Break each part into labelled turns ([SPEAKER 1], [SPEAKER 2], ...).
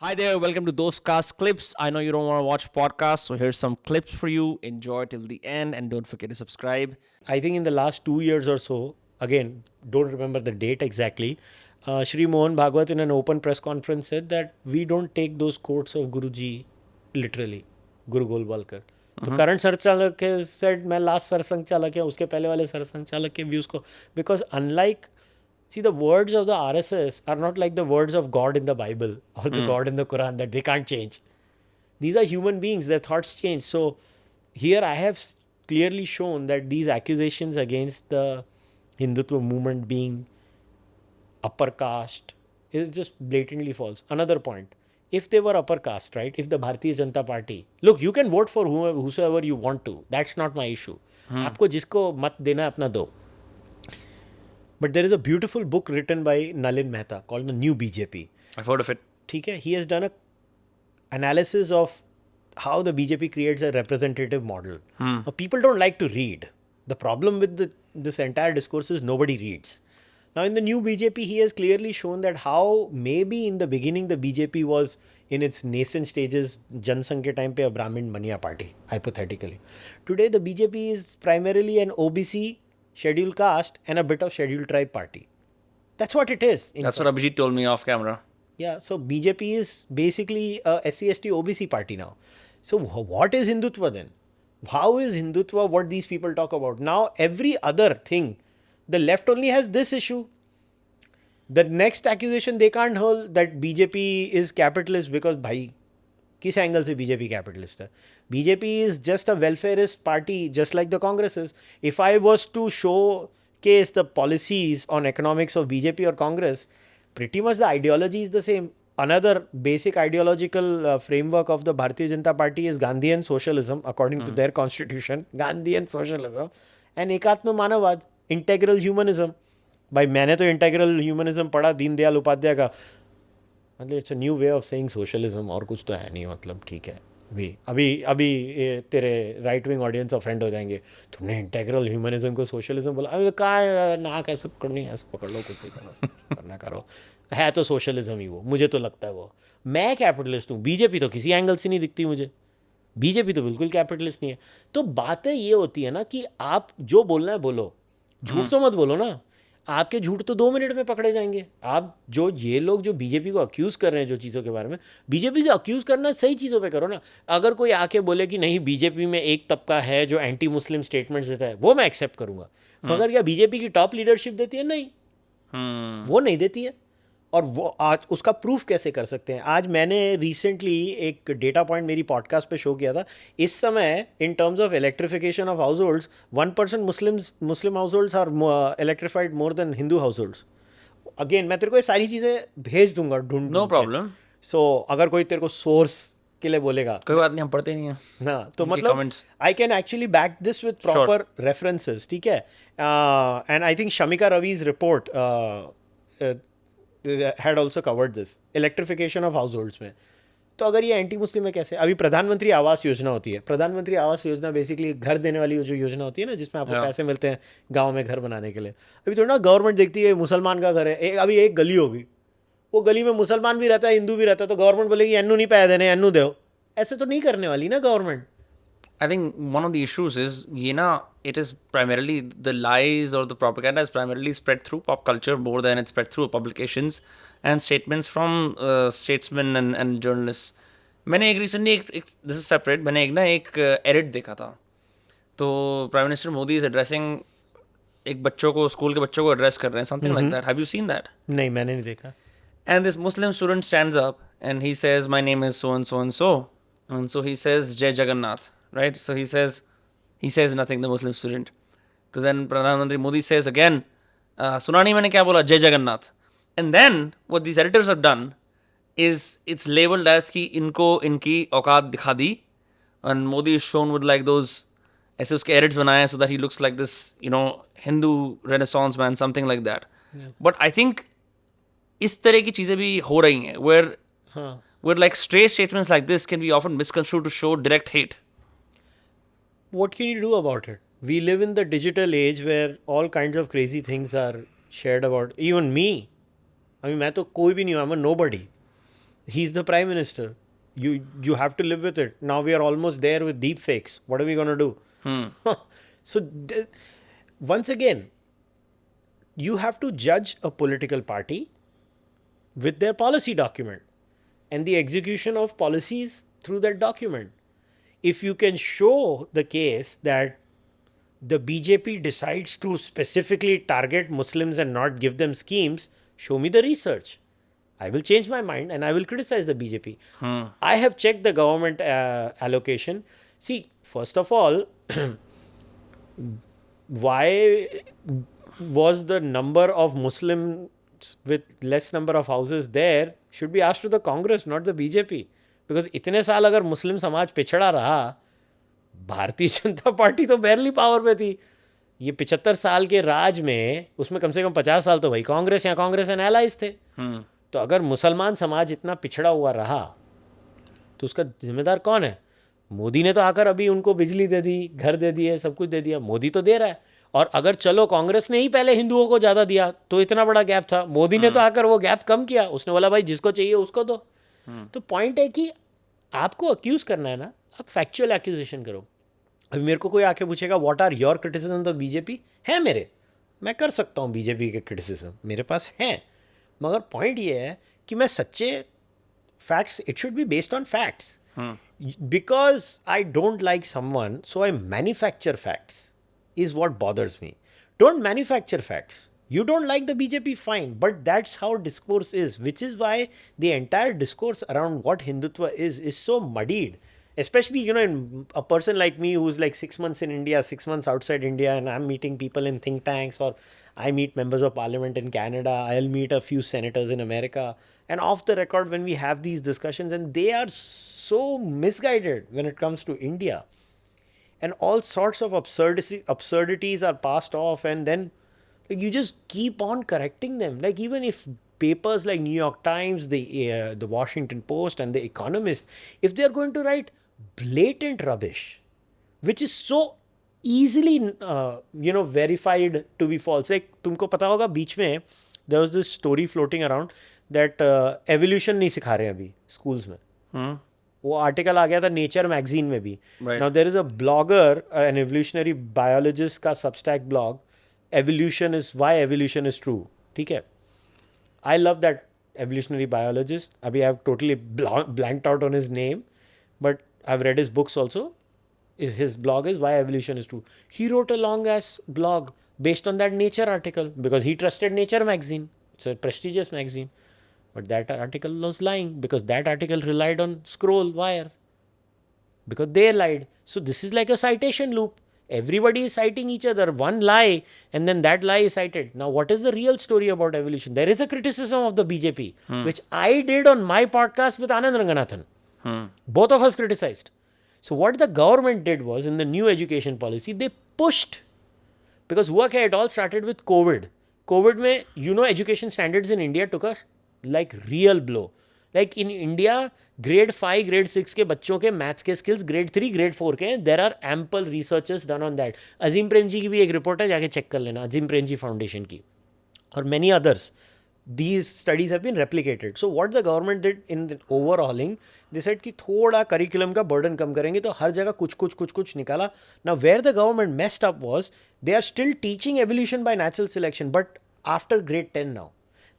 [SPEAKER 1] Hi there, welcome to Dostcast Clips. I know you don't want to watch podcasts, so here's some clips for you. Enjoy till the end and don't forget to subscribe.
[SPEAKER 2] I think in the last 2 years or so, again, don't remember the date exactly, Shri Mohan Bhagwat in an open press conference said that we don't take those quotes of Guruji literally, Guru Golwalkar. तो current सरचालक के said मैं last सरसंघ चालक है उसके पहले वाले सरसंघ चालक के व्यूज को because unlike see the words of the RSS are not like the words of God in the Bible or the God in the Quran that they can't change. These are human beings, their thoughts change. So here I have clearly shown that these accusations against the Hindutva movement being upper caste is just blatantly false. Another point, if they were upper caste, right, if the Bharatiya Janata Party, look, you can vote for whosoever you want to, that's not my issue. आपको जिसको मत देना अपना दो. But there is a beautiful book written by Nalin Mehta called The New BJP.
[SPEAKER 1] I've heard of it.
[SPEAKER 2] ठीक है, he has done a analysis of how the BJP creates a representative model. Now, people don't like to read. The problem with this entire discourse is nobody reads. Now, in the new BJP, he has clearly shown that how maybe in the beginning the BJP was in its nascent stages, Jansangh ke time pe a Brahmin Mania party, hypothetically. Today, the BJP is primarily an OBC, scheduled caste, and a bit of scheduled tribe party. That's what it is.
[SPEAKER 1] That's what Abhijit told me off camera.
[SPEAKER 2] Yeah, so BJP is basically a SC/ST OBC party now. So what is Hindutva then? How is Hindutva what these people talk about? Now every other thing, the left only has this issue. The next accusation they can't hold that BJP is capitalist because bhai, किस angle से BJP capitalist है? BJP is just a welfarist party just like the Congress is. If I was to showcase the policies on economics of BJP और Congress, pretty much the ideology is the same. Another basic ideological framework of the Bharatiya Janata Party is Gandhian socialism, according to their constitution. Gandhian socialism and एकात्म मानववाद, integral humanism. भाई मैंने तो integral humanism पढ़ा दीनदयाल उपाध्याय का. मतलब it's a new way of saying socialism और कुछ तो है नहीं. मतलब ठीक है, अभी तेरे राइट विंग ऑडियंस ऑफेंड हो जाएंगे. तुमने इंटेग्रल ह्यूमनिज्म को सोशलिज्म बोला. अभी कहाँ ना कैसे पकड़नी है, ऐसे पकड़ लो, कुछ भी करो, करना करो. है तो सोशलिज्म ही वो, मुझे तो लगता है वो. मैं कैपिटलिस्ट हूँ. बीजेपी तो किसी एंगल से नहीं दिखती मुझे. बीजेपी तो बिल्कुल कैपिटलिस्ट नहीं है. तो बातें ये होती है ना कि आप जो बोलना है बोलो, झूठ तो मत बोलो ना. आपके झूठ तो 2 मिनट में पकड़े जाएंगे. आप जो ये लोग जो बीजेपी को अक्यूज़ कर रहे हैं जो चीज़ों के बारे में, बीजेपी को अक्यूज़ करना सही चीज़ों पे करो ना. अगर कोई आके बोले कि नहीं बीजेपी में एक तबका है जो एंटी मुस्लिम स्टेटमेंट्स देता है, वो मैं एक्सेप्ट करूंगा. मगर क्या बीजेपी की टॉप लीडरशिप देती है? नहीं, वो नहीं देती है. और वो आज उसका प्रूफ कैसे कर सकते हैं? आज मैंने रिसेंटली एक डेटा पॉइंट मेरी पॉडकास्ट पे शो किया था. इस समय in terms of electrification of households 1% Muslim households are electrified more than Hindu households. Again मैं तेरे को ये सारी चीज़ें भेज दूंगा ढूंढ.
[SPEAKER 1] No problem.
[SPEAKER 2] सो अगर कोई तेरे को सोर्स के लिए बोलेगा,
[SPEAKER 1] कोई बात नहीं, हम पढ़ते नहीं हैं
[SPEAKER 2] ना, तो मतलब I can actually back this with proper references. ठीक है. And I think Shamika Ravi's report had also covered this electrification of households में. तो अगर ये एंटी मुस्लिम है कैसे? अभी प्रधानमंत्री आवास योजना होती है. प्रधानमंत्री आवास योजना बेसिकली घर देने वाली जो योजना होती है ना, जिसमें आपको पैसे मिलते हैं गांव में घर बनाने के लिए. अभी थोड़ा ना गवर्नमेंट देखती है मुसलमान का घर है, अभी एक गली होगी, वो गली में मुसलमान भी रहता है हिंदू भी रहता है, तो गवर्नमेंट बोलेगी एन्नू नहीं पाया देने, एन्नू दो. ऐसे तो नहीं करने वाली ना government.
[SPEAKER 1] I think one of the issues is, it is primarily the lies or the propaganda is primarily spread through pop culture more than it's spread through publications and statements from statesmen and journalists. मैंने एक recently this is separate, मैंने एक edit देखा था. तो prime minister Modi is addressing एक बच्चों को, स्कूल के बच्चों को एड्रेस कर रहे हैं, something like that. Have you seen that?
[SPEAKER 2] नहीं, मैंने नहीं देखा.
[SPEAKER 1] And this Muslim student stands up and he says, my name is so and so and so. And so he says, Jai Jagannath. Right? So he says nothing, the Muslim student. So then Pradhan Mantri Modi says again, Sunani maine kya bola? Jai Jagannath. And then what these editors have done is it's labeled as ki inko inki औकात दिखा दी. And Modi is shown with like those ऐसे उसके edits बनाए so that he looks like this, Hindu Renaissance man, something like that. Yeah. But I think इस तरह की चीजें भी हो रही हैं where like stray statements like this can be often misconstrued to show direct hate.
[SPEAKER 2] What can you do about it? We live in the digital age where all kinds of crazy things are shared about. Even me. I mean, मैं तो कोई भी नहीं हूँ. I'm a nobody. He's the prime minister. You have to live with it. Now we are almost there with deep fakes. What are we going to do? So once again, you have to judge a political party with their policy document and the execution of policies through that document. If you can show the case that the BJP decides to specifically target Muslims and not give them schemes, show me the research. I will change my mind and I will criticize the BJP. I have checked the government allocation. See, first of all, why was the number of Muslims with less number of houses there should be asked to the Congress, not the BJP. Because इतने साल अगर मुस्लिम समाज पिछड़ा रहा, Bharatiya Janata party तो बैरली power पे थी. ये 75 साल के राज में उसमें कम से कम 50 साल तो भाई कांग्रेस या कांग्रेस एंड एलाइज थे. तो अगर मुसलमान समाज इतना पिछड़ा हुआ रहा तो उसका जिम्मेदार कौन है? मोदी ने तो आकर अभी उनको बिजली दे दी, घर दे दिए, सब कुछ दे दिया. मोदी तो दे रहा है. और अगर चलो कांग्रेस ने ही पहले हिंदुओं को ज़्यादा दिया तो इतना बड़ा गैप था. मोदी ने तो आकर वो गैप कम किया. उसने बोला भाई जिसको चाहिए उसको दो. तो पॉइंट है कि आपको अक्यूज़ करना है ना, आप फैक्चुअल एक्यूजेशन करो. अभी मेरे को कोई आके पूछेगा what are your criticism of BJP, है मेरे, मैं कर सकता हूँ बीजेपी के क्रिटिसिज्म, मेरे पास हैं. मगर पॉइंट ये है कि मैं सच्चे facts, it should be based on facts. Because I don't like someone so I manufacture facts is what bothers me. Don't manufacture facts. You don't like the BJP, fine, but that's how discourse is, which is why the entire discourse around what Hindutva is so muddied. Especially, you know, in a person like me who's like 6 months in India, 6 months outside India, and I'm meeting people in think tanks, or I meet members of parliament in Canada, I'll meet a few senators in America, and off the record when we have these discussions, and they are so misguided when it comes to India. And all sorts of absurdities are passed off, and then like, you just keep on correcting them. Like even if papers like New York Times, the Washington Post, and the Economist, if they are going to write blatant rubbish, which is so easily verified to be false. Like तुमको पता होगा बीच में there was this story floating around that evolution नहीं सिखा रहे अभी schools में. वो आर्टिकल आ गया था नेचर मैगजीन में भी. Now there is a blogger, an evolutionary biologist का Substack blog, evolution is why evolution is true. ठीक है, I love that evolutionary biologist. अभी I have totally blanked out on his name, but I have read his books also. His blog is why evolution is true. He wrote a long ass blog based on that Nature article because he trusted Nature magazine. It's a prestigious magazine. But that article was lying because that article relied on scroll wire. Because they lied. So this is like a citation loop. Everybody is citing each other. One lie and then that lie is cited. Now what is the real story about evolution? There is a criticism of the BJP, which I did on my podcast with Anand Ranganathan. Both of us criticized. So what the government did was, in the new education policy, they pushed. Because हुआ क्या, it all started with COVID. COVID में, you know, education standards in India took a like real blow. Like in India, grade 5, grade 6 के बच्चों के maths के skills grade 3, grade 4 के, there are ample researches done on that. अजीम प्रेम जी की भी एक report है, जाके चेक कर लेना, अजीम प्रेम जी फाउंडेशन की, और many others. These studies have been replicated. So what the government did in the overhauling, they said कि थोड़ा करिकुलम का बर्डन कम करेंगे तो हर जगह कुछ निकाला. Now where the government messed up was, they are still teaching evolution by natural selection, but after grade 10 now.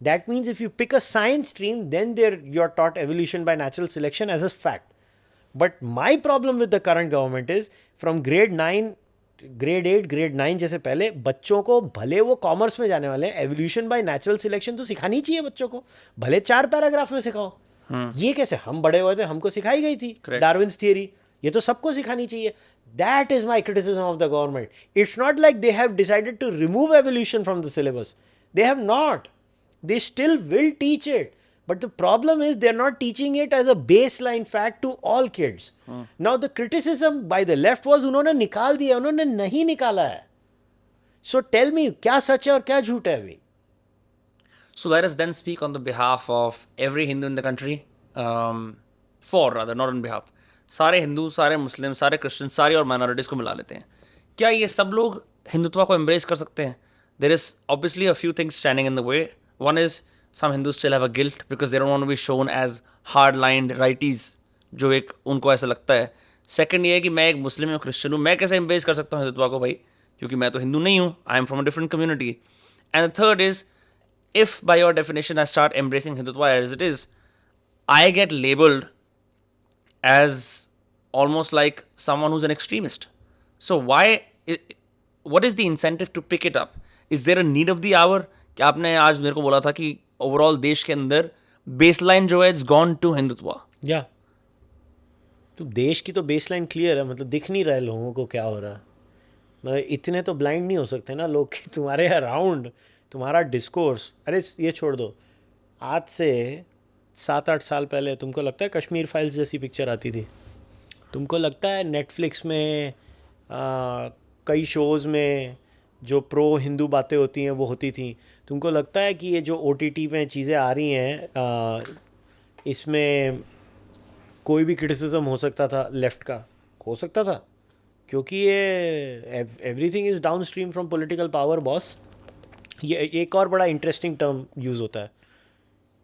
[SPEAKER 2] That means if you pick a science stream, then you're taught evolution by natural selection as a fact. But my problem with the current government is, from grade 9, grade 8, grade 9 जैसे पहले बच्चों को, भले वो commerce में जाने वाले, evolution by natural selection तो सिखानी चाहिए बच्चों को, भले 4 पैराग्राफ में सिखाओ. ये कैसे, हम बड़े हुए थे, हमको सिखाई गई थी डार्विन्स थियरी, ये तो सबको सिखानी चाहिए. That is my criticism of the government. It's not like they have decided to remove evolution from the syllabus. They have not. They still will teach it. But the problem is they're not teaching it as a baseline fact to all kids. Now the criticism by the left was उन्होंने निकाल दिया, उन्होंने नहीं निकाला है. So tell me, क्या सच है और क्या झूठ है अभी?
[SPEAKER 1] So let us then speak on the behalf of every Hindu in the country. For rather, not on behalf. सारे हिंदू, सारे मुस्लिम, सारे क्रिश्चियन, सारी और माइनॉरिटीज़ को मिला लेते हैं. क्या ये सब लोग हिंदुत्व को एम्ब्रेस कर सकते हैं? There is obviously a few things standing in the way. One is some Hindus still have a guilt because they don't want to be shown as hard-lined righties, जो एक उनको ऐसा लगता है. सेकंड ये है कि मैं एक मुस्लिम या क्रिश्चियन हूँ, मैं कैसे एम्ब्रेस कर सकता हूँ हिंदुत्व को भाई, क्योंकि मैं तो हिंदू नहीं हूँ. I am from a different community. And the third is, if by your definition I start embracing Hindutva as it is, I get labeled as almost like someone who's an extremist. So what is the incentive to pick it up? Is there a need of the hour? कि आपने आज मेरे को बोला था कि overall देश के अंदर बेसलाइन जो है इट्स गॉन टू हिंदुत्वा.
[SPEAKER 2] या तो देश की तो बेसलाइन क्लियर है, मतलब दिख नहीं रहा है लोगों को क्या हो रहा है. मतलब इतने तो ब्लाइंड नहीं हो सकते ना लोग कि तुम्हारे अराउंड तुम्हारा डिस्कोर्स. अरे ये छोड़ दो, आज से 7-8 साल पहले तुमको लगता है कश्मीर फाइल्स जैसी पिक्चर आती थी? तुमको लगता है नेटफ्लिक्स में कई शोज़ में जो प्रो हिंदू बातें होती हैं वो होती थी? तुमको लगता है कि ये जो OTT में चीज़ें आ रही हैं इसमें कोई भी क्रिटिसिज्म हो सकता था लेफ़्ट का? हो सकता था, क्योंकि ये everything is down stream from political power boss. ये एक और बड़ा इंटरेस्टिंग टर्म यूज़ होता है,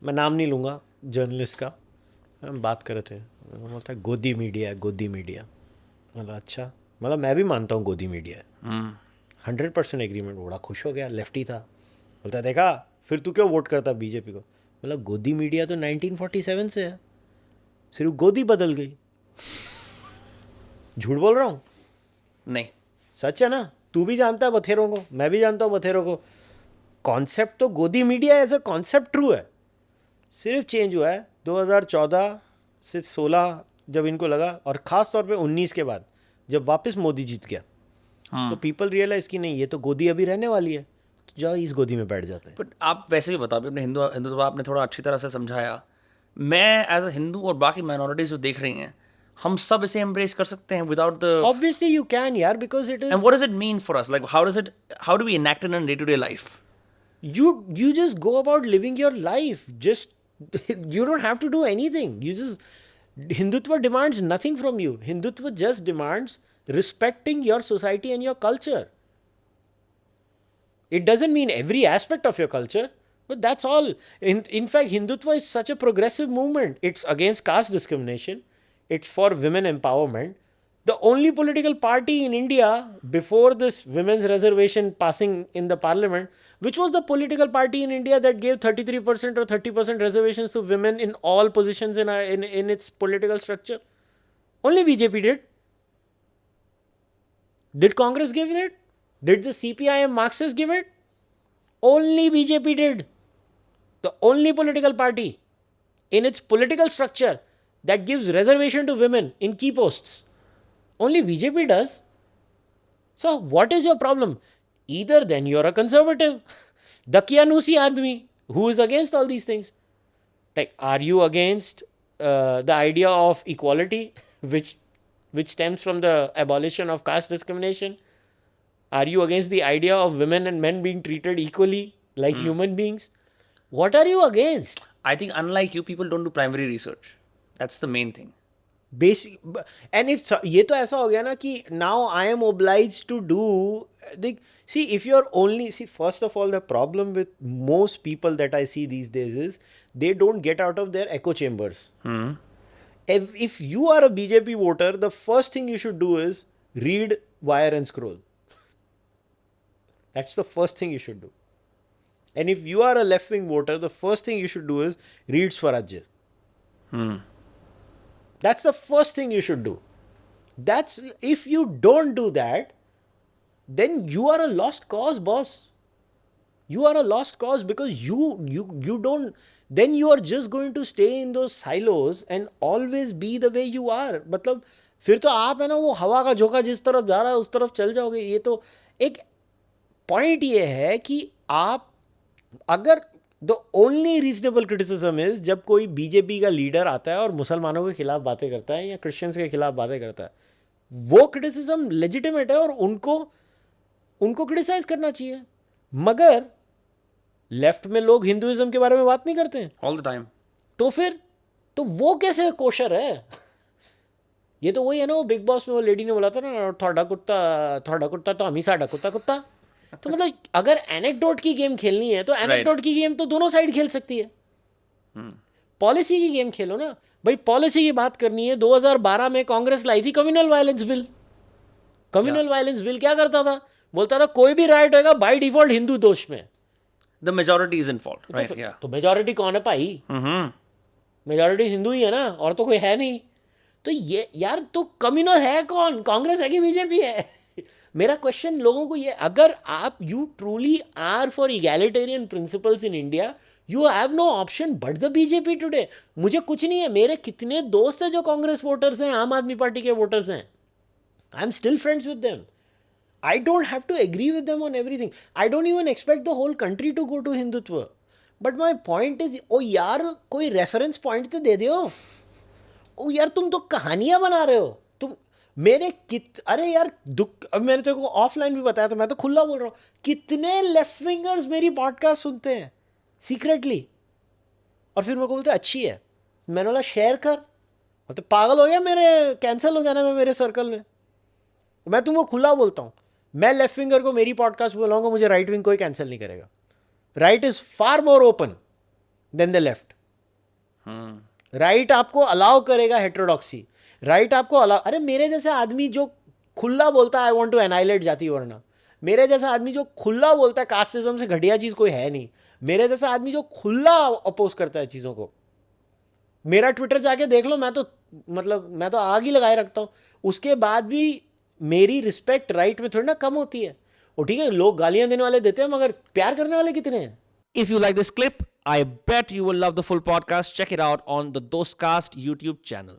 [SPEAKER 2] मैं नाम नहीं लूँगा जर्नलिस्ट का. हम बात कर रहे थे, बोलता है गोदी मीडिया है, गोदी मीडिया. मतलब अच्छा, मतलब मैं भी मानता हूँ गोदी मीडिया है, 100% एग्रीमेंट. बड़ा खुश हो गया, लेफ्टी था. बोलता है देखा फिर तू क्यों वोट करता बीजेपी को? मतलब गोदी मीडिया तो 1947 से है, सिर्फ गोदी बदल गई. झूठ बोल रहा हूँ?
[SPEAKER 1] नहीं,
[SPEAKER 2] सच है ना. तू भी जानता है बथेरों को, मैं भी जानता हूँ बथेरों को. कॉन्सेप्ट तो Godi media as a concept true है, सिर्फ चेंज हुआ है 2014 से 16 जब इनको लगा, और ख़ास तौर पे 19 के बाद जब वापस मोदी जीत गया. तो पीपल रियलाइज कि नहीं, ये तो गोदी अभी रहने वाली है, तो जाओ इस गोदी में बैठ जाते हैं.
[SPEAKER 1] बट आप वैसे भी बताओ, अपने हिंदुत्व आपने थोड़ा अच्छी तरह से समझाया. मैं एज अ हिंदू और बाकी माइनॉरिटीज जो देख रही हैं, हम सब इसे एम्ब्रेस कर सकते हैं without the.
[SPEAKER 2] Obviously you can यार, because it is.
[SPEAKER 1] And what does it mean for us? Like how do we enact in day to day life?
[SPEAKER 2] You just go about living your life. Just you don't have to do anything. You just, Hindutva demands nothing from you. Hindutva just demands respecting your society and your culture. It doesn't mean every aspect of your culture, but that's all. In fact, Hindutva is such a progressive movement. It's against caste discrimination. It's for women empowerment. The only political party in India before this women's reservation passing in the parliament, which was the political party in India that gave 33% or 30% reservations to women in all positions in its political structure? Only BJP did. Did Congress give it? Did the CPIM Marxists give it? Only BJP did. The only political party in its political structure that gives reservation to women in key posts. Only BJP does. So what is your problem? Either then you're a conservative, Dakyanusi Admi, who is against all these things. Like, are you against the idea of equality, which stems from the abolition of caste discrimination? Are you against the idea of women and men being treated equally like human beings? What are you against?
[SPEAKER 1] I think unlike you, people don't do primary research. That's the main thing.
[SPEAKER 2] Basic, and if ये तो ऐसा हो गया ना कि now I am obliged to do. See, if you're only, see, first of all, the problem with most people that I see these days is they don't get out of their echo chambers. If you are a BJP voter, the first thing you should do is read Wire and Scroll. That's the first thing you should do. And if you are a left-wing voter, the first thing you should do is read Swarajya. That's the first thing you should do. That's, if you don't do that, then you are a lost cause, boss. You are a lost cause because you don't, then you are just going to stay in those silos and always be the way you are. मतलब फिर तो आप है ना वो हवा का झोंका जिस तरफ जा रहा है उस तरफ चल जाओगे. ये तो एक पॉइंट ये है कि आप अगर the only reasonable criticism is जब कोई बीजेपी का लीडर आता है और मुसलमानों के खिलाफ बातें करता है या क्रिश्चियंस के खिलाफ बातें करता है, वो क्रिटिसिज्म लेजिटिमेट है और उनको क्रिटिसाइज करना चाहिए. मगर लेफ्ट में लोग हिंदुइज्म के बारे में बात नहीं करते हैं
[SPEAKER 1] ऑल द टाइम.
[SPEAKER 2] तो फिर तो वो कैसे कोशर है? ये तो वही है ना, वो बिग बॉस में वो लेडी ने बोला था ना, थोड़ा कुत्ता तो हमी साडा कुत्ता. तो मतलब अगर एनेक्डोट की गेम खेलनी है तो एनेक्डोट की गेम तो दोनों साइड खेल सकती है. पॉलिसी की गेम खेलो ना भाई. पॉलिसी की बात करनी है. 2012 में कांग्रेस लाई थी communal violence bill. Communal violence bill क्या करता था? बोलता था कोई भी राइट होएगा बाय डिफॉल्ट हिंदू दोष में.
[SPEAKER 1] The majority is in fault, right? Yeah.
[SPEAKER 2] तो मेजोरिटी कौन है भाई? मेजोरिटी हिंदू ही है ना, और तो कोई है नहीं. तो ये यार, तो कम्युनल है कौन? कांग्रेस है कि बीजेपी है? मेरा क्वेश्चन लोगों को ये, अगर आप you truly are for egalitarian principles in India, you have no option but the BJP today. मुझे कुछ नहीं है. मेरे कितने दोस्त हैं जो कांग्रेस वोटर्स हैं, आम आदमी पार्टी के वोटर्स हैं. I am still friends with them. I don't have to agree with them on everything. I don't even expect the whole country to go to Hindutva. But my point is, ओ यार कोई reference point तो दे दो. ओ यार तुम तो कहानियां बना रहे हो. तुम मेरे अरे यार दुख. अब मैंने तेरे को ऑफलाइन भी बताया, तो मैं तो खुला बोल रहा हूँ. कितने लेफ्ट विंगर्स मेरी पॉडकास्ट सुनते हैं सीक्रेटली, और फिर मेरे को बोलते अच्छी है. मैंने बोला शेयर कर. तो पागल हो गया, मेरे कैंसिल हो जाना मैं मेरे सर्कल में. मैं तुमको खुला बोलता हूँ, मैं लेफ्ट विंगर को मेरी पॉडकास्ट बुलाऊंगा, मुझे राइट विंग कोई कैंसिल नहीं करेगा. Right is far more open than the left. Right आपको अलाउ करेगा हेटेरोडॉक्सी. राइट आपको अलाउ. अरे मेरे जैसा आदमी जो खुला बोलता है आई वांट टू एनाइलेट जाति वरना, मेरे जैसा आदमी जो खुला बोलता है कास्टिज्म से घटिया चीज कोई है नहीं, मेरे जैसा आदमी जो खुला अपोज करता है चीजों को, मेरा ट्विटर जाके देख लो. मैं तो आग ही लगाए रखता हूं. उसके बाद भी मेरी रिस्पेक्ट राइट में थोड़ी ना कम होती है. वो ठीक है, लोग गालियां देने वाले देते हैं, मगर प्यार करने वाले कितने हैं?
[SPEAKER 1] If you like this clip, I bet you will love the full podcast. Check it out on the Dostcast YouTube channel.